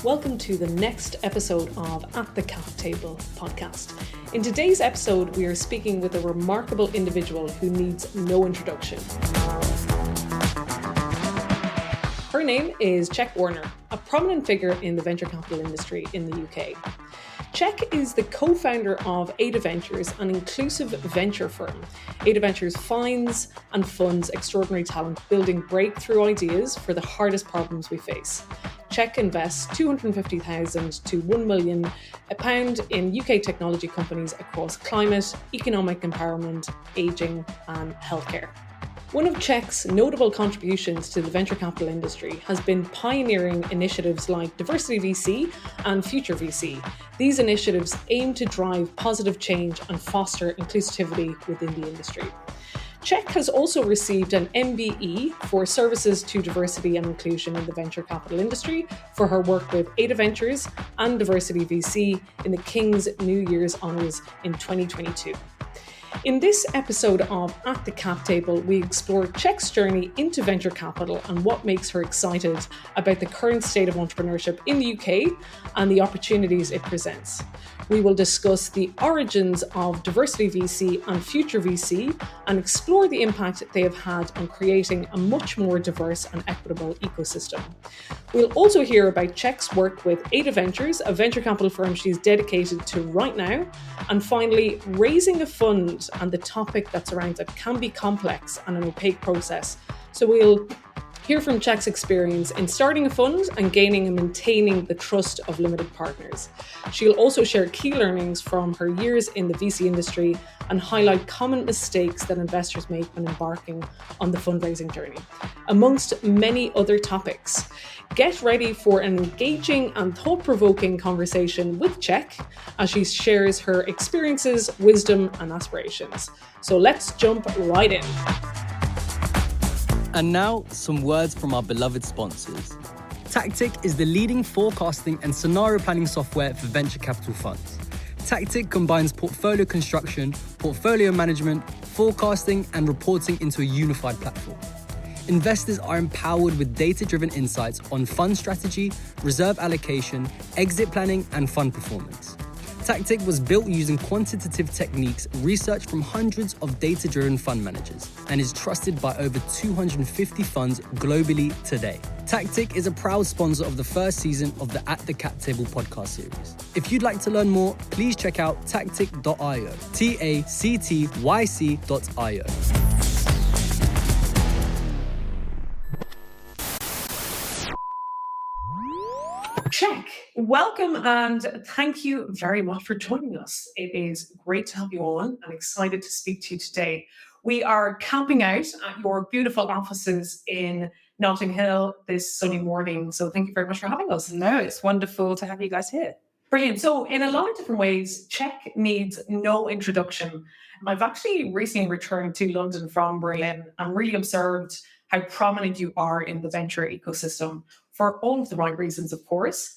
Welcome to the next episode of At the Cap Table podcast. In today's episode, we are speaking with a remarkable individual who needs no introduction. Her name is Czech Warner, a prominent figure in the venture capital industry in the UK. Czech is the co-founder of Ada Ventures, an inclusive venture firm. Ada Ventures finds and funds extraordinary talent, building breakthrough ideas for the hardest problems we face. Czech invests £250,000 to £1 million in UK technology companies across climate, economic empowerment, ageing and healthcare. One of Czech's notable contributions to the venture capital industry has been pioneering initiatives like Diversity VC and Future VC. These initiatives aim to drive positive change and foster inclusivity within the industry. Czech has also received an MBE for services to diversity and inclusion in the venture capital industry for her work with Ada Ventures and Diversity VC in the King's New Year's Honours in 2022. In this episode of At the Cap Table, we explore Czech's journey into venture capital and what makes her excited about the current state of entrepreneurship in the UK and the opportunities it presents. We will discuss the origins of Diversity VC and Future VC and explore the impact they have had on creating a much more diverse and equitable ecosystem. We'll also hear about Czech's work with Ada Ventures, a venture capital firm she's dedicated to right now. And finally, raising a fund and the topic that surrounds it can be complex and an opaque process. So we'll hear from Czech's experience in starting a fund and gaining and maintaining the trust of limited partners. She'll also share key learnings from her years in the VC industry and highlight common mistakes that investors make when embarking on the fundraising journey, amongst many other topics. Get ready for an engaging and thought-provoking conversation with Czech as she shares her experiences, wisdom, and aspirations. So let's jump right in. And now, some words from our beloved sponsors. Tactic is the leading forecasting and scenario planning software for venture capital funds. Tactic combines portfolio construction, portfolio management, forecasting, and reporting into a unified platform. Investors are empowered with data-driven insights on fund strategy, reserve allocation, exit planning, and fund performance. Tactic was built using quantitative techniques researched from hundreds of data-driven fund managers and is trusted by over 250 funds globally today. Tactic is a proud sponsor of the first season of the At the Cap Table podcast series. If you'd like to learn more, please check out tactic.io, tactyc.io. Czech, welcome and thank you very much for joining us. It is great to have you on and excited to speak to you today. We are camping out at your beautiful offices in Notting Hill this sunny morning, so thank you very much for having us. No, it's wonderful to have you guys here. Brilliant. So in a lot of different ways, Czech needs no introduction. I've actually recently returned to London from Berlin and really observed how prominent you are in the venture ecosystem for all of the right reasons, of course.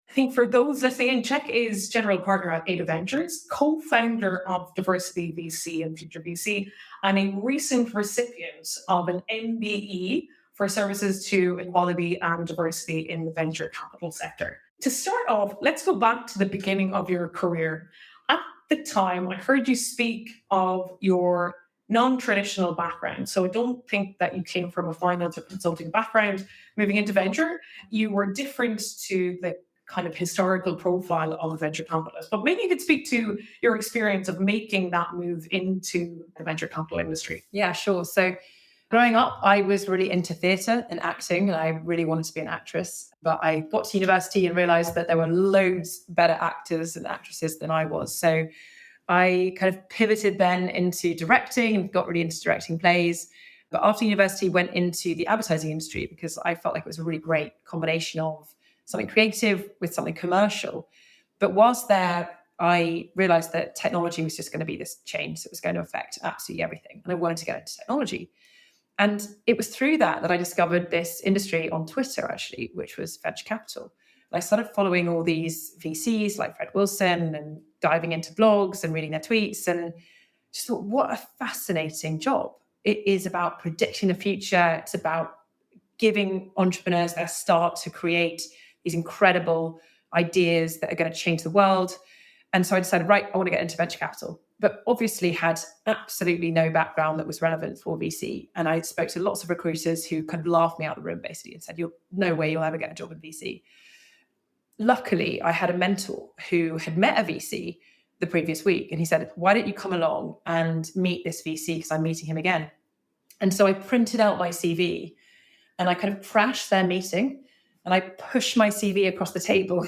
I think for those listening, Czech is general partner at Ada Ventures, co-founder of Diversity VC and Future VC, and a recent recipient of an MBE for services to equality and diversity in the venture capital sector. To start off, let's go back to the beginning of your career. At the time, I heard you speak of your non-traditional background. So I don't think that you came from a finance or consulting background. Moving into venture, you were different to the kind of historical profile of a venture capitalist. But maybe you could speak to your experience of making that move into the venture capital industry. Yeah, sure. So growing up, I was really into theatre and acting, and I really wanted to be an actress. But I got to university and realised that there were loads better actors and actresses than I was. So I kind of pivoted then into directing and got really into directing plays. But after university, went into the advertising industry because I felt like it was a really great combination of something creative with something commercial. But whilst there, I realized that technology was just going to be this change that was going to affect absolutely everything. And I wanted to get into technology. And it was through that I discovered this industry on Twitter, actually, which was venture capital. And I started following all these VCs like Fred Wilson and diving into blogs and reading their tweets and just thought, what a fascinating job. It is about predicting the future. It's about giving entrepreneurs their start to create these incredible ideas that are going to change the world. And so I decided, right, I want to get into venture capital, but obviously had absolutely no background that was relevant for VC. And I spoke to lots of recruiters who kind of laughed me out of the room, basically, and said, no way you'll ever get a job in VC. Luckily, I had a mentor who had met a VC the previous week, and he said, why don't you come along and meet this VC, because I'm meeting him again. And so I printed out my CV and I kind of crashed their meeting and I pushed my CV across the table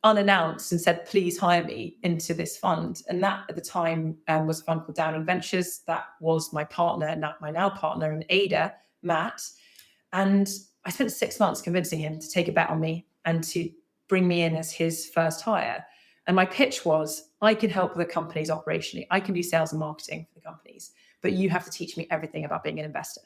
unannounced and said, please hire me into this fund. And that at the time was a fund called Down in Ventures. That was my partner, my now partner in Ada, Matt. And I spent 6 months convincing him to take a bet on me and to bring me in as his first hire. And my pitch was, I can help the companies operationally. I can do sales and marketing for the companies, but you have to teach me everything about being an investor.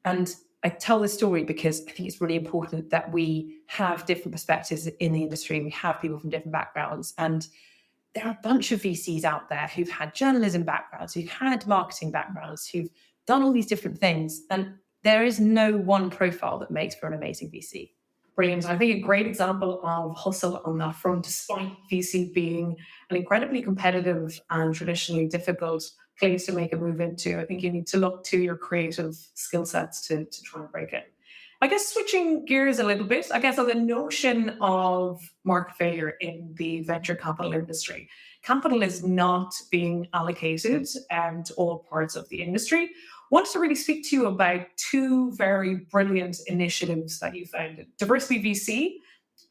And I tell this story because I think it's really important that we have different perspectives in the industry. We have people from different backgrounds. And there are a bunch of VCs out there who've had journalism backgrounds, who've had marketing backgrounds, who've done all these different things. And there is no one profile that makes for an amazing VC. Brilliant. I think a great example of hustle on that front, despite VC being an incredibly competitive and traditionally difficult place to make a move into. I think you need to look to your creative skill sets to try and break in. I guess switching gears a little bit, I guess on the notion of market failure in the venture capital industry. Capital is not being allocated to all parts of the industry. Wanted to really speak to you about two very brilliant initiatives that you founded, Diversity VC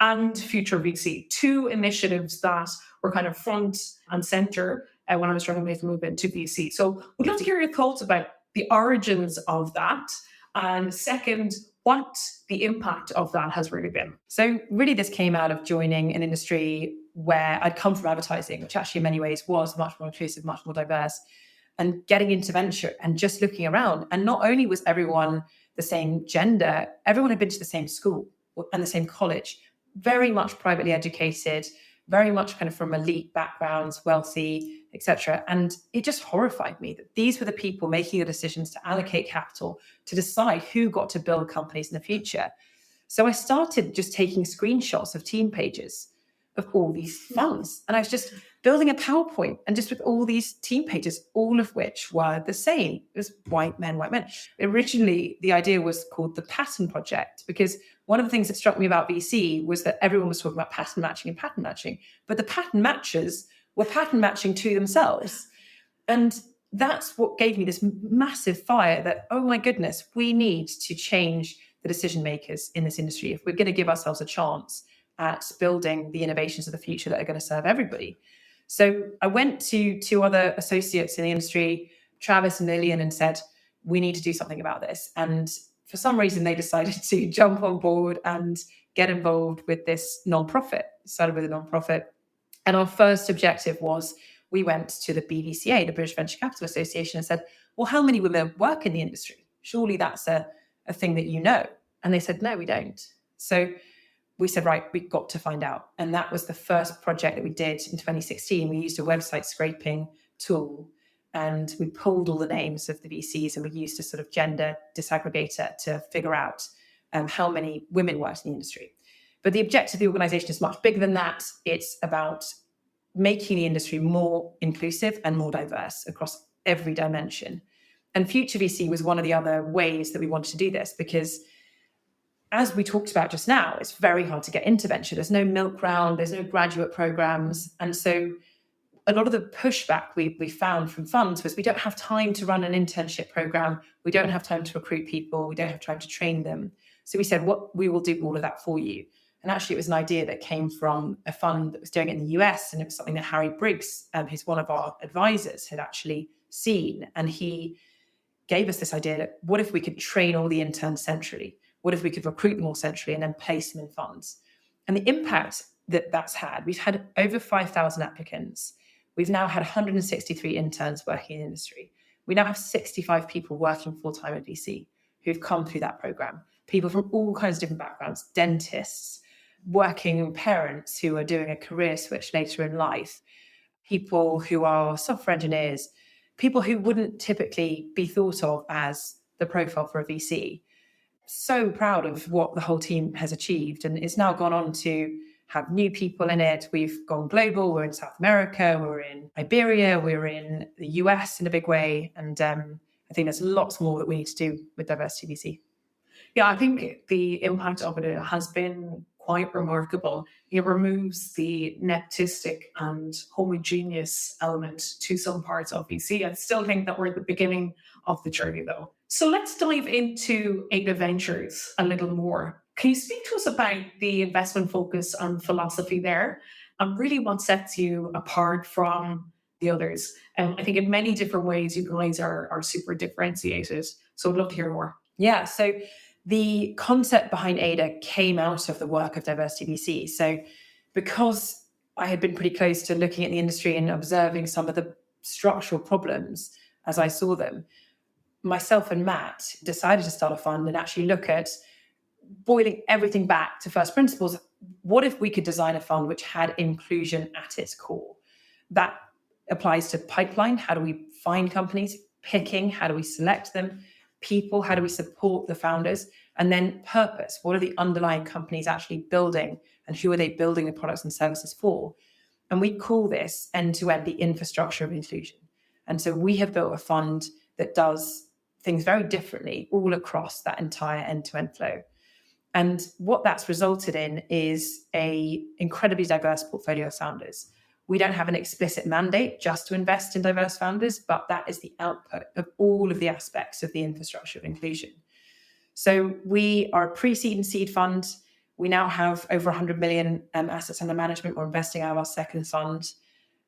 and Future VC, two initiatives that were kind of front and center when I was trying to make the move into VC. So we'd love to hear your thoughts about the origins of that. And second, what the impact of that has really been. So really this came out of joining an industry where I'd come from advertising, which actually in many ways was much more inclusive, much more diverse, and getting into venture and just looking around. And not only was everyone the same gender, everyone had been to the same school and the same college, very much privately educated, very much kind of from elite backgrounds, wealthy, etc. And it just horrified me that these were the people making the decisions to allocate capital, to decide who got to build companies in the future. So I started just taking screenshots of team pages of all these funds. And I was just building a PowerPoint and just with all these team pages, all of which were the same. It was white men, white men. Originally, the idea was called the Pattern Project, because one of the things that struck me about VC was that everyone was talking about pattern matching, but the pattern matchers were pattern matching to themselves. And that's what gave me this massive fire that, oh my goodness, we need to change the decision makers in this industry if we're going to give ourselves a chance at building the innovations of the future that are going to serve everybody. So I went to two other associates in the industry, Travis and Lillian, and said, we need to do something about this. And for some reason, they decided to jump on board and get involved with this nonprofit. Started with a nonprofit. And our first objective was, we went to the BVCA, the British Venture Capital Association, and said, well, how many women work in the industry? Surely that's a thing that you know. And they said, no, we don't. So we said, right, we've got to find out. And that was the first project that we did in 2016. We used a website scraping tool and we pulled all the names of the VCs and we used a sort of gender disaggregator to figure out how many women worked in the industry. But the objective of the organization is much bigger than that. It's about making the industry more inclusive and more diverse across every dimension. And Future VC was one of the other ways that we wanted to do this, because as we talked about just now, it's very hard to get into venture. There's no milk round, there's no graduate programs. And so a lot of the pushback we found from funds was we don't have time to run an internship program. We don't have time to recruit people. We don't have time to train them. So we said, we will do all of that for you. And actually, it was an idea that came from a fund that was doing it in the US. And it was something that Harry Briggs, who's one of our advisors, had actually seen. And he gave us this idea that what if we could train all the interns centrally? What if we could recruit them all centrally and then place them in funds? And the impact that that's had, we've had over 5,000 applicants. We've now had 163 interns working in the industry. We now have 65 people working full-time at VC who've come through that program. People from all kinds of different backgrounds, dentists, working parents who are doing a career switch later in life, people who are software engineers, people who wouldn't typically be thought of as the profile for a VC. so proud of what the whole team has achieved, and it's now gone on to have new people in it. We've gone global. We're in South America, we're in Iberia, we're in the US in a big way. And I think there's lots more that we need to do with Diversity VC. Yeah, I think the impact of it has been quite remarkable. It removes the nepotistic and homogeneous element to some parts of VC. I still think that we're at the beginning of the journey, though. So let's dive into Ada Ventures a little more. Can you speak to us about the investment focus and philosophy there, and really what sets you apart from the others? I think in many different ways, you guys are super differentiated. So I'd love to hear more. Yeah, so the concept behind Ada came out of the work of Diversity VC. So because I had been pretty close to looking at the industry and observing some of the structural problems as I saw them, myself and Matt decided to start a fund and actually look at boiling everything back to first principles. What if we could design a fund which had inclusion at its core? That applies to pipeline. How do we find companies? Picking, how do we select them? People, how do we support the founders? And then purpose, what are the underlying companies actually building, and who are they building the products and services for? And we call this end-to-end the infrastructure of inclusion. And so we have built a fund that does things very differently all across that entire end-to-end flow. And what that's resulted in is a incredibly diverse portfolio of founders. We don't have an explicit mandate just to invest in diverse founders, but that is the output of all of the aspects of the infrastructure of inclusion. So we are a pre-seed and seed fund. We now have over 100 million assets under management. We're investing out of our second fund.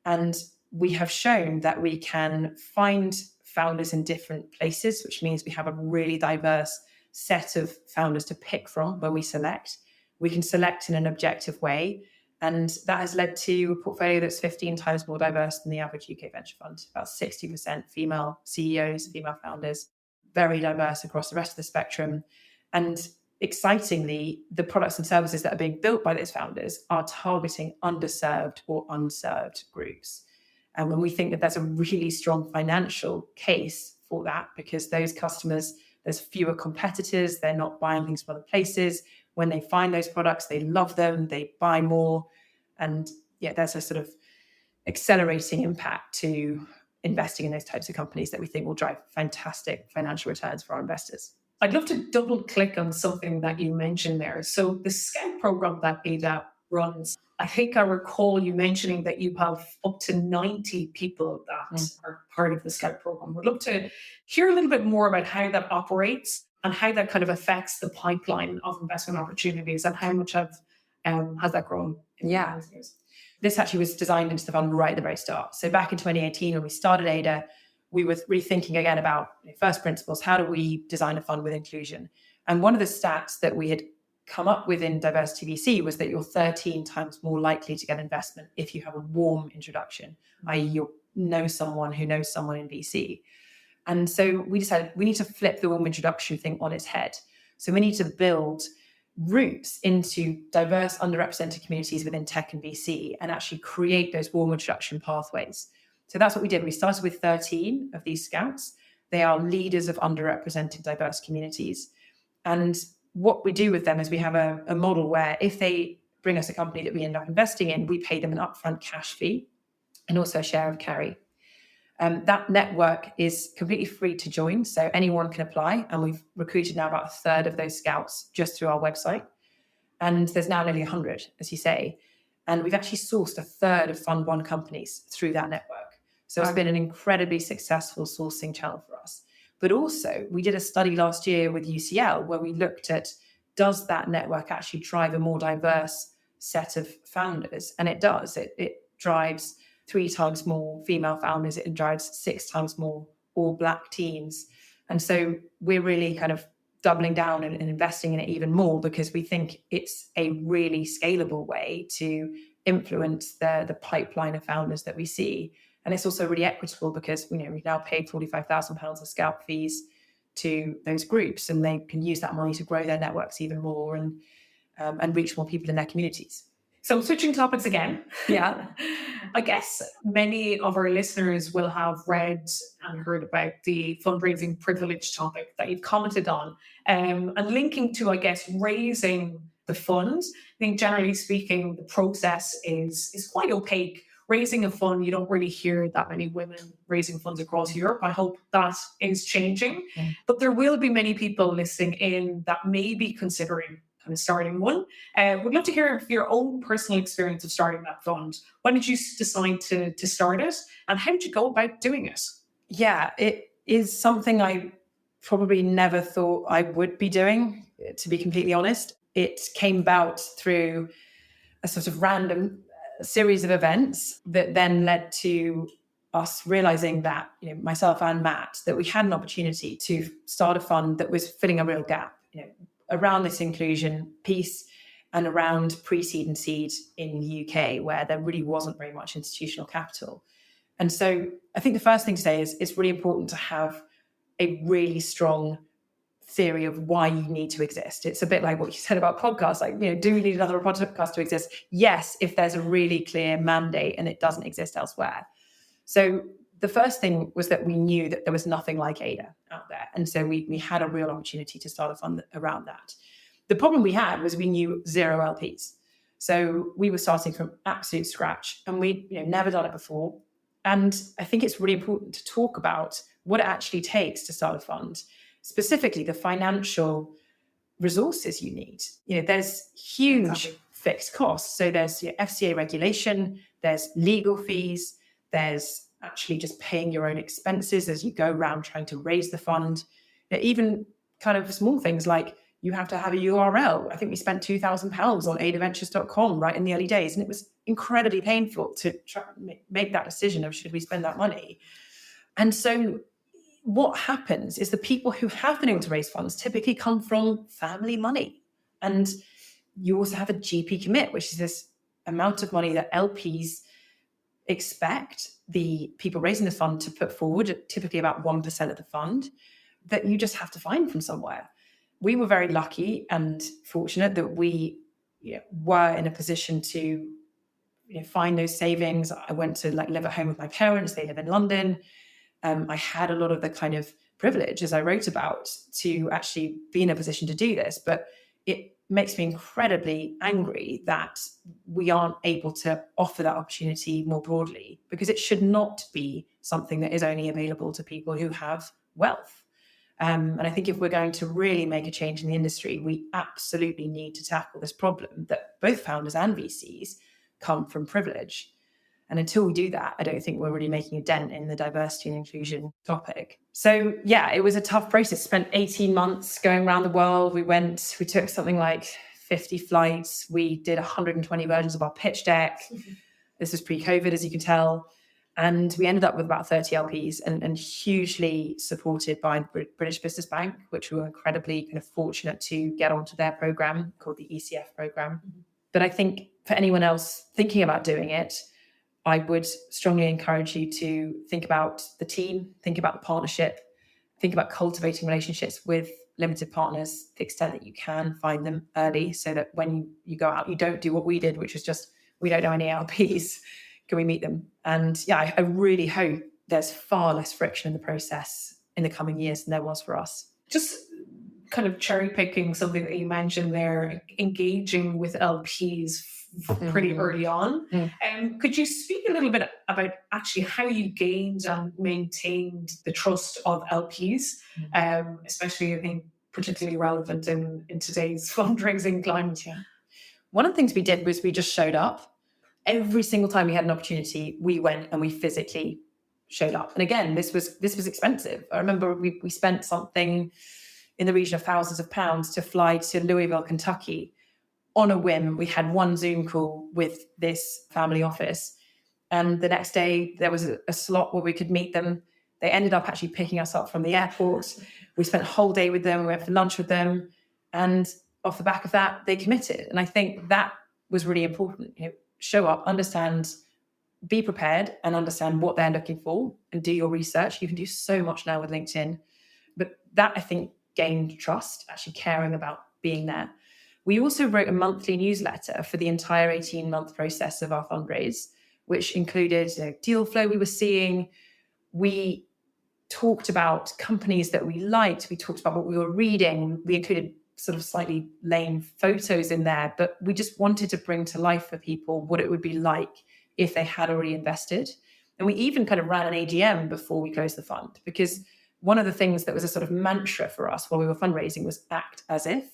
And we have shown that we can find founders in different places, which means we have a really diverse set of founders to pick from when we select. We can select in an objective way. And that has led to a portfolio that's 15 times more diverse than the average UK venture fund. About 60% female CEOs, female founders, very diverse across the rest of the spectrum. And excitingly, the products and services that are being built by those founders are targeting underserved or unserved groups. And when we think that there's a really strong financial case for that, because those customers, there's fewer competitors, they're not buying things from other places. When they find those products, they love them, they buy more. And yeah, there's a sort of accelerating impact to investing in those types of companies that we think will drive fantastic financial returns for our investors. I'd love to double click on something that you mentioned there. So the Scout program that Ada runs, I think I recall you mentioning that you have up to 90 people that are part of the Scout program. We'd love to hear a little bit more about how that operates and how that kind of affects the pipeline of investment opportunities, and how much has that grown? Yeah. This actually was designed into the fund right at the very start. So back in 2018, when we started Ada, we were rethinking again about first principles. How do we design a fund with inclusion? And one of the stats that we had come up with in Diversity VC was that you're 13 times more likely to get investment if you have a warm introduction, i.e. you know someone who knows someone in VC. And so we decided we need to flip the warm introduction thing on its head. So we need to build routes into diverse, underrepresented communities within tech and VC and actually create those warm introduction pathways. So that's what we did. We started with 13 of these scouts. They are leaders of underrepresented diverse communities. And what we do with them is we have a model where if they bring us a company that we end up investing in, we pay them an upfront cash fee and also a share of carry. That network is completely free to join, so anyone can apply. And we've recruited now about a third of those scouts just through our website. And there's now nearly 100, as you say. And we've actually sourced a third of Fund 1 companies through that network. So it's been an incredibly successful sourcing channel for us. But also, we did a study last year with UCL where we looked at, does that network actually drive a more diverse set of founders? And it does. It drives 3 times more female founders. It drives 6 times more all Black teams. And so we're really kind of doubling down and investing in it even more because we think it's a really scalable way to influence the pipeline of founders that we see. And it's also really equitable because we now paid £45,000 of scout fees to those groups, and they can use that money to grow their networks even more and reach more people in their communities. So switching topics again. Yeah. I guess many of our listeners will have read and heard about the fundraising privilege topic that you've commented on. And linking to, I guess, raising the funds. I think generally speaking, the process is quite opaque. Raising a fund, you don't really hear that many women raising funds across Europe. I hope that is changing. But there will be many people listening in that may be considering kind of starting one. Would love to hear your own personal experience of starting that fund. When did you decide to start it, and how did you go about doing it? Yeah, it is something I probably never thought I would be doing, to be completely honest. It came about through a sort of random series of events that then led to us realizing that, myself and Matt, that we had an opportunity to start a fund that was filling a real gap, around this inclusion piece and around pre-seed and seed in the UK, where there really wasn't very much institutional capital. And so I think the first thing to say is it's really important to have a really strong theory of why you need to exist. It's a bit like what you said about podcasts, like, do we need another podcast to exist? Yes, if there's a really clear mandate and it doesn't exist elsewhere. So the first thing was that we knew that there was nothing like Ada out there. And so we had a real opportunity to start a fund around that. The problem we had was we knew zero LPs. So we were starting from absolute scratch, and we'd never done it before. And I think it's really important to talk about what it actually takes to start a fund, specifically the financial resources you need. There's huge fixed costs. So there's FCA regulation, there's legal fees, there's actually just paying your own expenses as you go around trying to raise the fund. Even kind of small things like you have to have a URL. I think we spent £2,000 on adaventures.com right in the early days, and it was incredibly painful to try and make that decision of should we spend that money. And so what happens is the people who have been able to raise funds typically come from family money. And you also have a GP commit, which is this amount of money that LPs expect the people raising the fund to put forward, typically about 1% of the fund, that you just have to find from somewhere. We were very lucky and fortunate that we were in a position to find those savings. I went to live at home with my parents. They live in London. I had a lot of the kind of privilege, as I wrote about, to actually be in a position to do this. But it makes me incredibly angry that we aren't able to offer that opportunity more broadly, because it should not be something that is only available to people who have wealth. And I think if we're going to really make a change in the industry, we absolutely need to tackle this problem that both founders and VCs come from privilege. And until we do that, I don't think we're really making a dent in the diversity and inclusion topic. So yeah, it was a tough process. Spent 18 months going around the world. We took something like 50 flights. We did 120 versions of our pitch deck. This was pre-COVID, as you can tell. And we ended up with about 30 LPs and hugely supported by British Business Bank, which we were incredibly kind of fortunate to get onto their program called the ECF program. But I think for anyone else thinking about doing it, I would strongly encourage you to think about the team, think about the partnership, think about cultivating relationships with limited partners to the extent that you can find them early, so that when you go out, you don't do what we did, which was just, we don't know any LPs. Can we meet them? And yeah, I really hope there's far less friction in the process in the coming years than there was for us. Just kind of cherry picking something that you mentioned there, engaging with LPs pretty early on. Could you speak a little bit about actually how you gained and maintained the trust of LPs, especially I think particularly relevant in today's fundraising climate? Yeah. One of the things we did was we just showed up. Every single time we had an opportunity, we went and we physically showed up. And again, this was expensive. I remember we spent something in the region of thousands of pounds to fly to Louisville, Kentucky on a whim. We had one Zoom call with this family office. And the next day there was a slot where we could meet them. They ended up actually picking us up from the airport. We spent a whole day with them. We went for lunch with them. And off the back of that, they committed. And I think that was really important. Show up, understand, be prepared, and understand what they're looking for, and do your research. You can do so much now with LinkedIn. But that, I think, gained trust, actually caring about being there. We also wrote a monthly newsletter for the entire 18-month process of our fundraise, which included deal flow we were seeing. We talked about companies that we liked. We talked about what we were reading. We included sort of slightly lame photos in there, but we just wanted to bring to life for people what it would be like if they had already invested. And we even kind of ran an AGM before we closed the fund, because one of the things that was a sort of mantra for us while we were fundraising was act as if.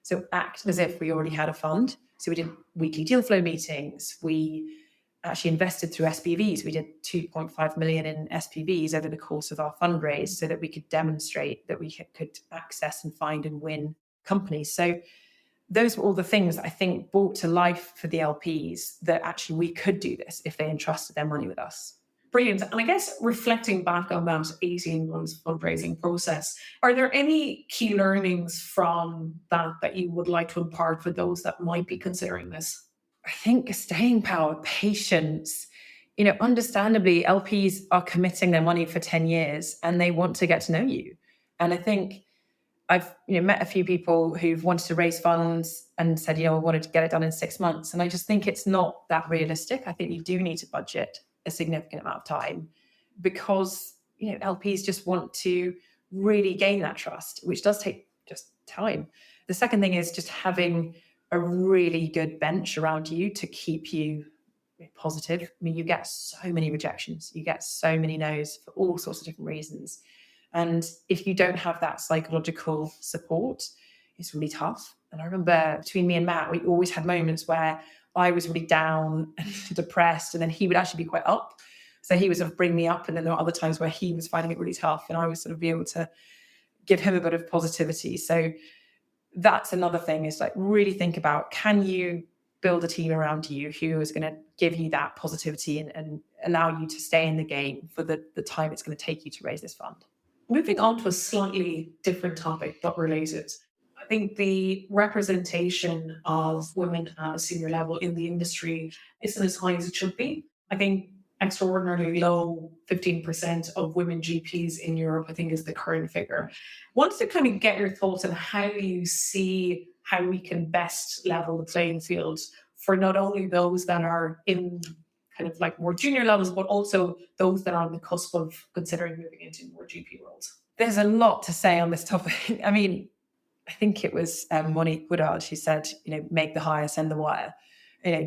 So act as if we already had a fund. So we did weekly deal flow meetings. We actually invested through SPVs. We did 2.5 million in SPVs over the course of our fundraise so that we could demonstrate that we could access and find and win companies. So those were all the things that I think brought to life for the LPs that actually we could do this if they entrusted their money with us. Brilliant. And I guess reflecting back on that 18 months fundraising process, are there any key learnings from that you would like to impart for those that might be considering this? I think staying power, patience. Understandably, LPs are committing their money for 10 years and they want to get to know you. And I think I've met a few people who've wanted to raise funds and said, I wanted to get it done in 6 months. And I just think it's not that realistic. I think you do need to budget a significant amount of time because, LPs just want to really gain that trust, which does take just time. The second thing is just having a really good bench around you to keep you positive. I mean, you get so many rejections, you get so many no's for all sorts of different reasons. And if you don't have that psychological support, it's really tough. And I remember between me and Matt, we always had moments where I was really down and depressed, and then he would actually be quite up. So he would sort of bring me up. And then there were other times where he was finding it really tough and I would sort of be able to give him a bit of positivity. So that's another thing, is like really think about, can you build a team around you who is going to give you that positivity and allow you to stay in the game for the time it's going to take you to raise this fund. Moving on to a slightly different topic but related. I think the representation of women at a senior level in the industry isn't as high as it should be. I think extraordinarily low, 15% of women GPs in Europe, I think, is the current figure. Wanted to kind of get your thoughts on how you see how we can best level the playing field for not only those that are in kind of like more junior levels, but also those that are on the cusp of considering moving into more GP roles. There's a lot to say on this topic. I mean, I think it was Monique Woodard who said, make the hire, send the wire.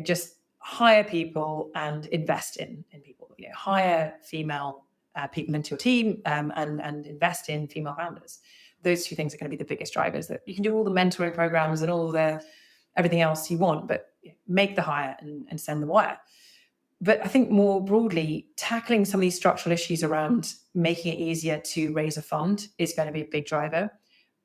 Just hire people and invest in people. Hire female people into your team and invest in female founders. Those two things are going to be the biggest drivers. That you can do all the mentoring programs and all the everything else you want, but make the hire and send the wire. But I think more broadly, tackling some of these structural issues around making it easier to raise a fund is going to be a big driver.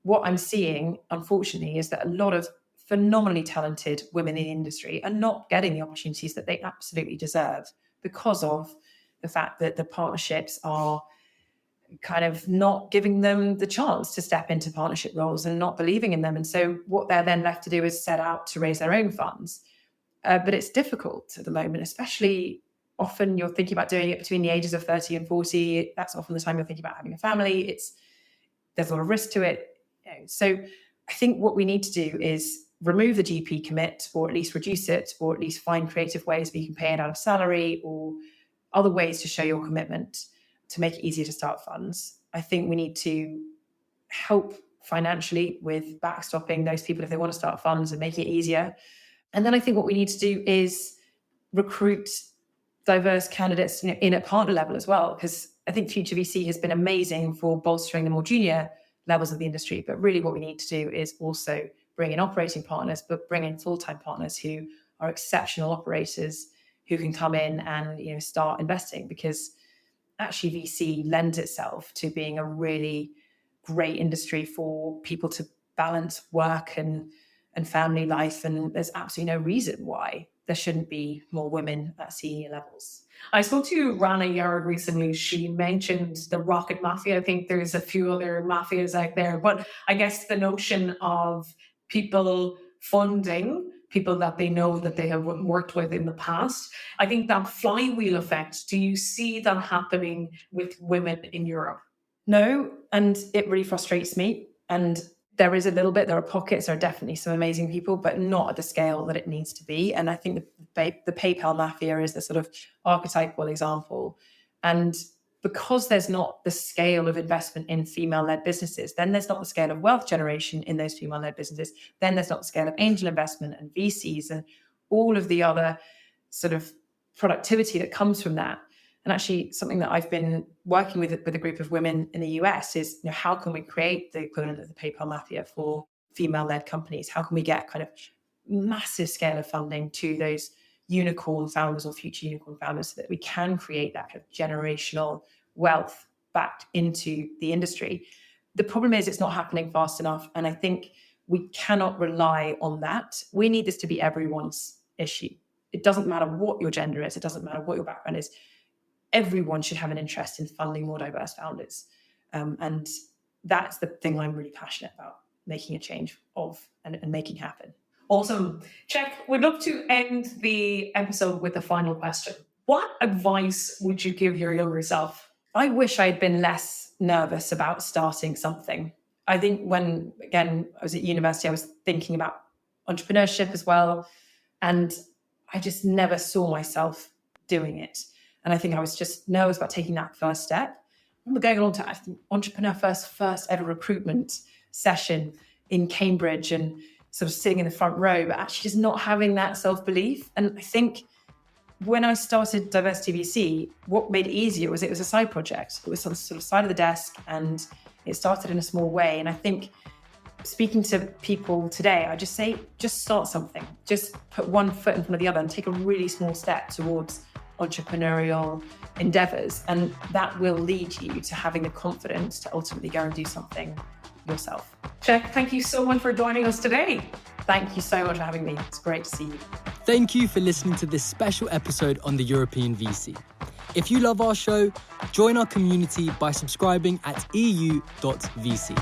What I'm seeing, unfortunately, is that a lot of phenomenally talented women in the industry are not getting the opportunities that they absolutely deserve because of the fact that the partnerships are kind of not giving them the chance to step into partnership roles and not believing in them. And so what they're then left to do is set out to raise their own funds. But it's difficult at the moment, especially often you're thinking about doing it between the ages of 30 and 40. That's often the time you're thinking about having a family. There's a lot of risk to it. So I think what we need to do is remove the GP commit, or at least reduce it, or at least find creative ways where you can pay it out of salary or other ways to show your commitment to make it easier to start funds. I think we need to help financially with backstopping those people if they want to start funds and making it easier. And then I think what we need to do is recruit diverse candidates in at partner level as well, because I think Future VC has been amazing for bolstering the more junior levels of the industry. But really what we need to do is also bring in operating partners, but bring in full-time partners who are exceptional operators who can come in and start investing, because actually VC lends itself to being a really great industry for people to balance work and family life. And there's absolutely no reason why there shouldn't be more women at senior levels. I spoke to Rana Yard recently. She mentioned the rocket mafia. I think there's a few other mafias out there, but I guess the notion of people funding people that they know that they have worked with in the past. I think that flywheel effect, do you see that happening with women in Europe? No, and it really frustrates me. And there is a little bit, there are pockets, there are definitely some amazing people, but not at the scale that it needs to be. And I think the PayPal mafia is the sort of archetypal example. And because there's not the scale of investment in female-led businesses, then there's not the scale of wealth generation in those female-led businesses, then there's not the scale of angel investment and VCs and all of the other sort of productivity that comes from that. And actually something that I've been working with a group of women in the US is, how can we create the equivalent of the PayPal mafia for female-led companies? How can we get kind of massive scale of funding to those unicorn founders or future unicorn founders so that we can create that kind of generational wealth back into the industry? The problem is it's not happening fast enough. And I think we cannot rely on that. We need this to be everyone's issue. It doesn't matter what your gender is. It doesn't matter what your background is. Everyone should have an interest in funding more diverse founders. And that's the thing I'm really passionate about, making a change of and making happen. Awesome. Check, we'd love to end the episode with a final question. What advice would you give your younger self? I wish I'd been less nervous about starting something. I think when, again, I was at university, I was thinking about entrepreneurship as well. And I just never saw myself doing it. And I think I was just nervous about taking that first step. I remember going along to Entrepreneur first ever recruitment session in Cambridge and sort of sitting in the front row, but actually just not having that self-belief. And I think when I started Diversity VC, what made it easier was it was a side project. It was on the sort of side of the desk and it started in a small way. And I think speaking to people today, I just say, just start something. Just put one foot in front of the other and take a really small step towards entrepreneurial endeavors. And that will lead you to having the confidence to ultimately go and do something yourself. Check, thank you so much for joining us today. Thank you so much for having me. It's great to see you. Thank you for listening to this special episode on the European VC. If you love our show, join our community by subscribing at EU.VC.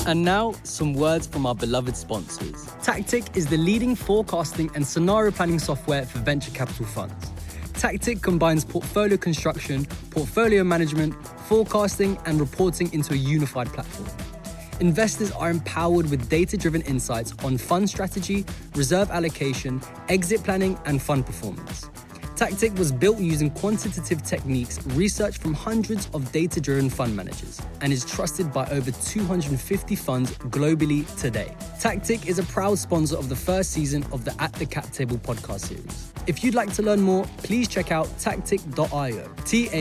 And now, some words from our beloved sponsors. Tactic is the leading forecasting and scenario planning software for venture capital funds. Tactic combines portfolio construction, portfolio management, forecasting, and reporting into a unified platform. Investors are empowered with data-driven insights on fund strategy, reserve allocation, exit planning, and fund performance. Tactic was built using quantitative techniques researched from hundreds of data-driven fund managers and is trusted by over 250 funds globally today. Tactic is a proud sponsor of the first season of the At the Cap Table podcast series. If you'd like to learn more, please check out tactic.io, TACTYC.io.